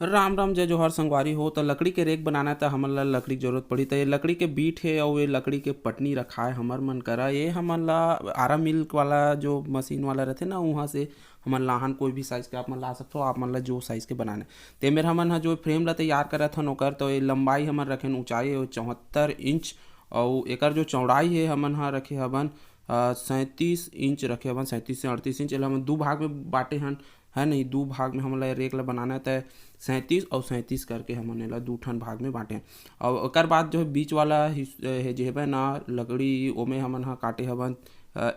राम राम जय जोहर संगवारी हो। तो लकड़ी के रेक बनाना है तो हमन ला लकड़ी की जरूरत पड़ी। तो ये लकड़ी के बीट है और ये लकड़ी के पटनी रखा है हमर मन करा। ये हमन ला आरा मिल्क वाला जो मशीन वाला रहते ना वहाँ से हमन लाहन कोई भी साइज़ के आप मन ला सकते हो। आप मन ला जो साइज़ के बनाने ते मेरे हमन हा जो फ्रेम ला तैयार करत हन ओकर तो ये लंबाई हमन रखेन ऊंचाई 74 इंच और एकर जो चौड़ाई है हमन हा रखे हवन 37 इंच रखे हवन। 37 से 38 इंच एला हमन दो भाग में बांटे हन है नहीं। दो भाग में हमन ला रेक ला बनाना है तो 37 और 37 करके हमन एला दो ठन भाग में बांटे। और ओकर बाद जो है बीच वाला है जो है ना लकड़ी ओमे हमन हा काटे हवन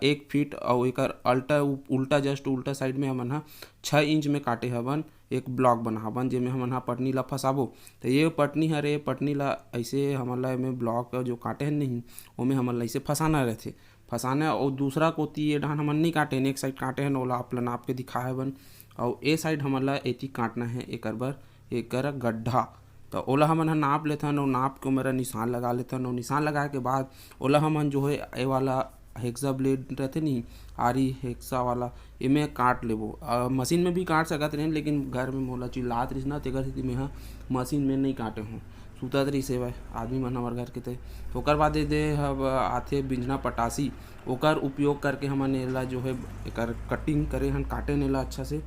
1 फीट और एकर अल्टा उल्टा जस्ट उल्टा साइड में हमन हा 6 इंच में काटे हवन। एक ब्लॉक बना हवन जेमे हमन हा पटनी ला फंसाबो। तो ये पटनी हरे पटनी ला ऐसे हमन ला एमे ब्लॉक जो काटे हैं नहीं ओमे हमन ला ऐसे फंसाना रहथे। फंसाना और दूसरा कोती ये डाहन हमन नहीं काटे एक साइड काटे हैं ओला आप ला नाप के दिखाए हवन। और ए साइड हमन ला एती काटना है एकर बर एकर गड्ढा। तो ओला हमन ह नाप लेथन और नाप के मेरा निशान लगा लेथन और निशान लगाए के बाद ओला हमन जो है ए वाला हेक्सा ब्लेड रहते नहीं आरी हेक्सा वाला एमे काट लेबो। मशीन में भी काट सकत रहे लेकिन घर में मोला चिल्लात रहिस ना तेकर सेती मेंहा मशीन में नहीं काटे हूँ। सुतत रहिस हेवय आदमी मन हमर घर के ते तो ओकर बाद दे अब आथे बिंजना पटासी। ओकर उपयोग करके हमन एला जो है एकर कटिंग करे हन काटे नेला अच्छा से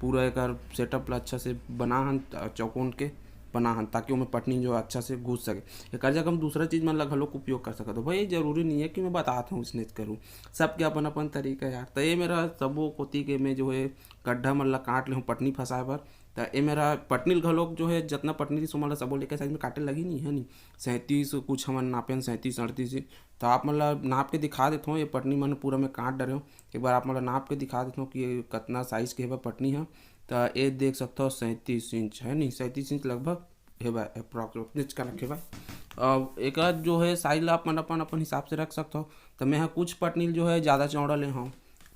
पूरा एकर सेटअप ला अच्छा से बना हन चौकोन के बना हन ताकि ओमे पटनी जो अच्छा से घुस सके। एकर जगह हम दूसरा चीज़ मन ला घलोक उपयोग कर सकत हो भाई। जरूरी नहीं है कि मैं बताता हूँ इसने करूँ सबके अपन अपन तरीका यार। तो ये मेरा सबो कोती के में जो है गड्ढा मन ला काट ले हूँ पटनी फंसाए बर। तो ये मेरा पटनी घलोक जो है जितना पटनी थी सुमन ला सबो लेके साइज में काटे लगी नहीं है नहीं 37 कुछ हमन नापेन 37 38। तो आप मन ला नाप के दिखा देता हूँ ये पटनी मन पूरा मैं काट डरे हूँ। एक बार आप मन ला नाप के दिखा देता हूँ कि ये कितना साइज़ के है पटनी है। तो ये देख सकते हो 37 इंच है नहीं 37 इंच लगभग है भाई अप्रॉक्स का रखे भाई। एक जो है साइज आप मन अपन अपन हिसाब से रख सकते हो। तो मैं यहाँ कुछ पटनील जो है ज़्यादा चौड़ा ले हूँ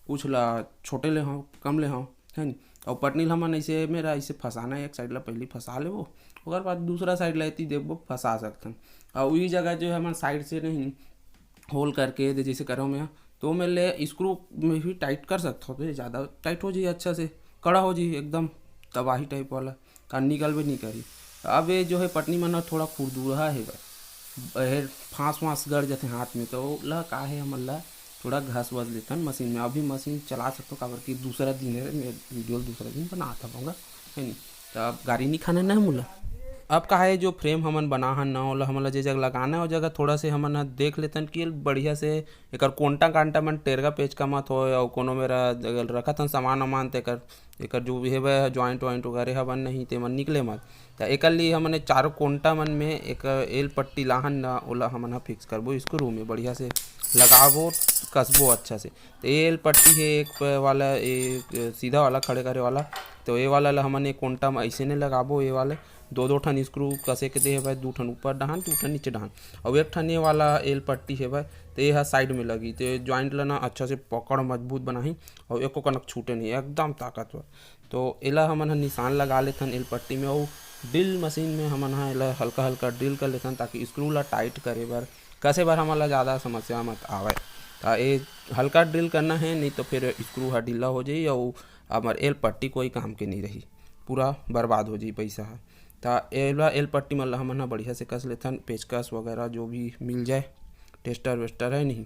कुछ ला छोटे ले हूँ कम ले हूँ है नहीं। और पटनील हमन ऐसे मेरा ऐसे फंसाना है एक साइड ला पहले फंसा ले वो ओकर बाद दूसरा साइड ला एती देखबो फंसा सकथन। और वही जगह जो है हमन साइड से नहीं होल करके दे जैसे करो मैं तो मैं ले स्क्रू में भी टाइट कर सकता हूँ। तो ये ज़्यादा टाइट हो जाए अच्छा से कड़ा हो जाए एकदम तबाही टाइप वाला का निकल भी नहीं करी। अब ये जो है पटनी मन थोड़ा खुरदुरा है भाई फांस वाँस गड़ जाते हाथ में तो ला का है हमन ला थोड़ा घास वस लेथन मशीन में। अभी मशीन चला सकते हो काबर कि दूसरा दिन है मैं वीडियो दूसरा दिन बना था पाऊँगा है नहीं। तो अब गाड़ी नहीं खाना ना मुला अब का है जो फ्रेम हमन बना हन ना ओला हमन ला जे जगह लगाना है वो जगह थोड़ा से हमन ह देख लेतन कि बढ़िया से एकर कोंटा कांटा मन टेरगा पेच का मत होय। और कोनो मेरा अगर रखत हन सामान वामान तेकर एकर जो भी है जॉइंट वाइंट वगैरह हवन नहीं ते मन निकले मत। तो एकर लिए हमन चारों कोंटा मन में एक एल पट्टी लाहन ना ओला हमन ह फिक्स करबो स्क्रू में बढ़िया से लगाबो कसबो अच्छा से। तो ये एल पट्टी है एक वाला एक सीधा वाला खड़े करे वाला। तो ये वाला ला हमन एक कोंटा में ऐसे ने लगाबो ये वाले दो दो ठन स्क्रू कसे के दे भाई दो ठन ऊपर डहान दो ठन नीचे डहान और एक ठन ये वाला एल पट्टी है भाई। तो ये साइड में लगी तो जॉइंट लेना अच्छा से पकड़ मजबूत बनाही और एको कनक छूटे नहीं एकदम ताकतवर। तो एला हमन निशान लगा लेथन एल पट्टी में और ड्रिल मशीन में हमन एला हल्का हल्का ड्रिल कर लेथन ताकि स्क्रू ला टाइट करे बर कसे बर हमन ला ज़्यादा समस्या मत आवे। तो ये हल्का ड्रिल करना है नहीं तो फिर स्क्रू ह ढीला हो जाई और हमार एल पट्टी कोई काम के नहीं रही पूरा बर्बाद हो जाई पैसा है। तो एला एल पट्टी मन ला हमन बढ़िया से कस लेथन पेचकस वगैरह जो भी मिल जाए टेस्टर वेस्टर है नहीं।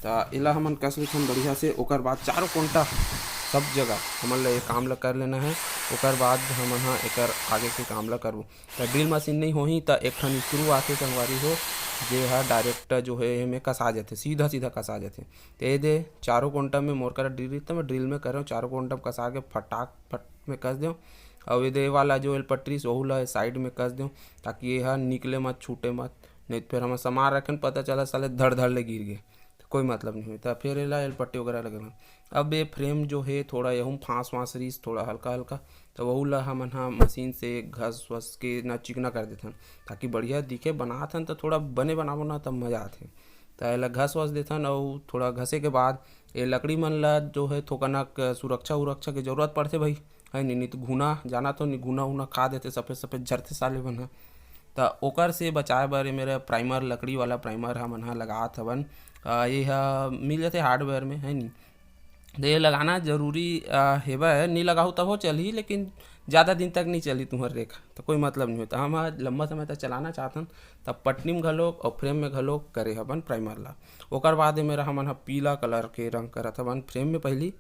तो एला हमन कस लेथन बढ़िया से ओकर बाद चारों कोंटा सब जगह हमन ला ये काम ला कर लेना है। ओकर बाद हमन एकर आगे के काम ला करबो। तो ड्रिल मशीन नहीं होही तो एक ठन स्क्रू आके संगवारी हो जे हा डायरेक्ट जो है एमे कसा जाथे सीधा सीधा कसा जाथे। तो ये दे चारों कोंटा में मोर करा ड्रिल तो मैं ड्रिल में करो चारों कोंटा में कसा के फटाक फट में कस दो। और ये वाला जो एल पटरी सोहू ला साइड में कस दूँ ताकि ये निकले मत छूटे मत नहीं तो फिर हम सामान रखें पता चला साले धड़ धड़ ले गिर गए तो कोई मतलब नहीं होता फिर एला एल पट्टी वगैरह लगना। अब ये फ्रेम जो है थोड़ा यहूँ फांस वाँस रीस थोड़ा हल्का हल्का तो वही ला हमन मशीन से घस वस के ना चिकना कर देथन ताकि बढ़िया दिखे बनाथन तो थोड़ा बने बनाबो ना तब मज़ा आथे। तो एला घस वस देथन और थोड़ा घसे के बाद ये लकड़ी मन ला जो है थोकना सुरक्षा उरक्षा की जरूरत पड़ते भाई है नहीं तो घुना जाना तो नहीं घुना उना खा देते सफ़ेद सफ़ेद झरते साले बन। तो ओकर से बचाए बर मेरा प्राइमर लकड़ी वाला प्राइमर हमन लगात हवन। ये मिल जाते हार्डवेयर में है नहीं। तो ये लगाना जरूरी हेबा है नहीं लगाहूँ तब हो चल ही लेकिन ज़्यादा दिन तक नहीं चली तुम्हार रेख तो कोई मतलब नहीं होता। हम आज लंबा समय तक चलाना चाहतन तब पटनी में घलोक और फ्रेम में घलोक करे हबन प्राइमर ला। ओकर बाद मेरा हमन ह पीला कलर के रंग करत हबन फ्रेम में पहली।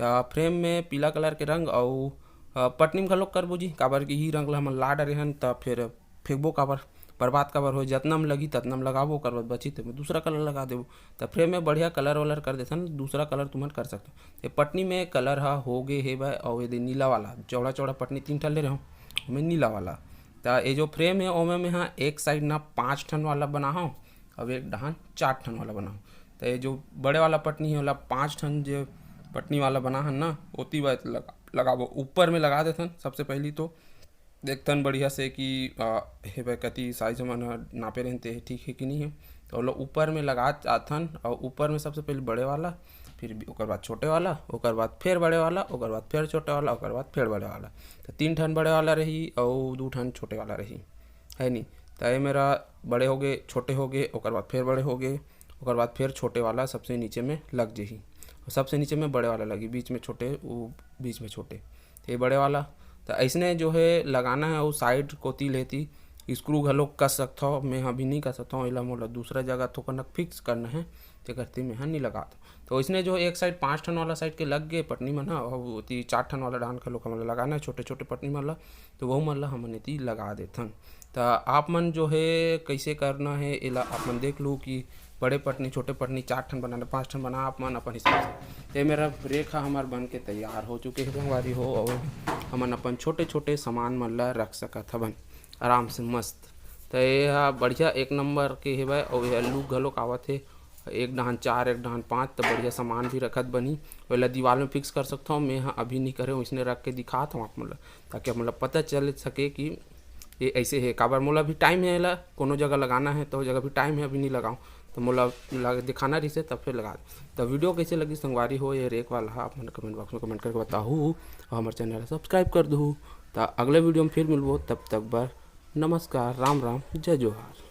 फ्रेम में पीला कलर के रंग और पटनी में घलोक करबो जी, काबर कि ही रंग ला हमन ला डरे हन तब फिर फेंकबो काबर, बर्बाद काबर हो, जितना में लगी ततना में लगाबो, ओकर बाद बची तो दूसरा कलर लगा देबो। तो फ्रेम में बढ़िया कलर वलर कर देथन, दूसरा कलर तुमन कर सकते हो। ये पटनी में कलर हा हो गे हे भाई, और ये नीला वाला चौड़ा चौड़ा पटनी 3 ठन ले रहे हो ओमें नीला वाला। तो ये जो फ्रेम है ओमे में हाँ एक साइड ना 5 ठन वाला बना हूँ और एक डहान 4 ठन वाला बना हूँ। तो ये जो बड़े वाला पटनी है वाला 5 ठन जो पटनी वाला बना है ना ओती बात लगाबो, ऊपर में लगा देथन। सबसे पहली तो देखथन बढ़िया से कि हे भाई कति साइज मन नापे रहते है ठीक है कि नहीं है, तो लोग ऊपर में लगा आथन। और ऊपर में सबसे पहले बड़े वाला, फिर ओकर बाद छोटे वाला, ओकर बाद फिर बड़े वाला, ओकर बाद फिर छोटे वाला, ओकर बाद फिर बड़े वाला। तो 3 ठन बड़े वाला रही और 2 ठन छोटे वाला रही है नहीं। तो ये मेरा बड़े हो गए, छोटे हो गए, ओकर बाद फिर बड़े हो गए, ओकर बाद फिर छोटे वाला सबसे नीचे में लग जही, सबसे नीचे में बड़े वाला लगी, बीच में छोटे, वो बीच में छोटे, ये बड़े वाला। तो ऐसने जो है लगाना है वो साइड कोती लेती स्क्रू घलोक कस सकता हूँ, मैं अभी नहीं कर सकता हूँ, इला मोला दूसरा जगह तो कनक फिक्स करना है तो करती मैं नहीं लगाता। तो इसने जो एक साइड 5 ठन वाला साइड के लग गए पटनी मन ह, और 4 ठन वाला डान का लोग हमें लगाना है छोटे छोटे पटनी मन ला, तो वह मन ला हमन इति लगा देथन। तो आप मन जो है कैसे करना है इला आप मन देख लो कि बड़े पटनी छोटे पटनी 4 ठन बनाना 5 ठन बना आप मन अपन हिसाब से। ये मेरा रेखा हमार बन के तैयार हो चुके है संगवारी हो, और हमन अपन छोटे छोटे सामान मन ला रख सकत हबन आराम से मस्त। तो ये बढ़िया 1 नंबर के हेबे, और ये लुक घलोक आवत है, एक डहान 4 एक डहान 5, तो बढ़िया सामान भी रखत बनी। वेला दीवार में फिक्स कर सकता हूँ मैं, अभी नहीं करे इसने रख के दिखाता हूँ आप मतलब, ताकि मतलब पता चल सके कि ये ऐसे है। काबर मोला भी टाइम है ला कोनो जगह लगाना है तो जगह भी टाइम है, अभी नहीं लगाऊँ तो मोला दिखाना रही से तब फिर लगा। तो वीडियो कैसे लगी संगवारी हो ये रेक वाला आप मैंने कमेंट बॉक्स में कमेंट करके बताऊँ, और हमारे चैनल सब्सक्राइब कर दूँ। तो अगले वीडियो में फिर मिलबो, तब तक बर नमस्कार, राम राम, जय जोहार।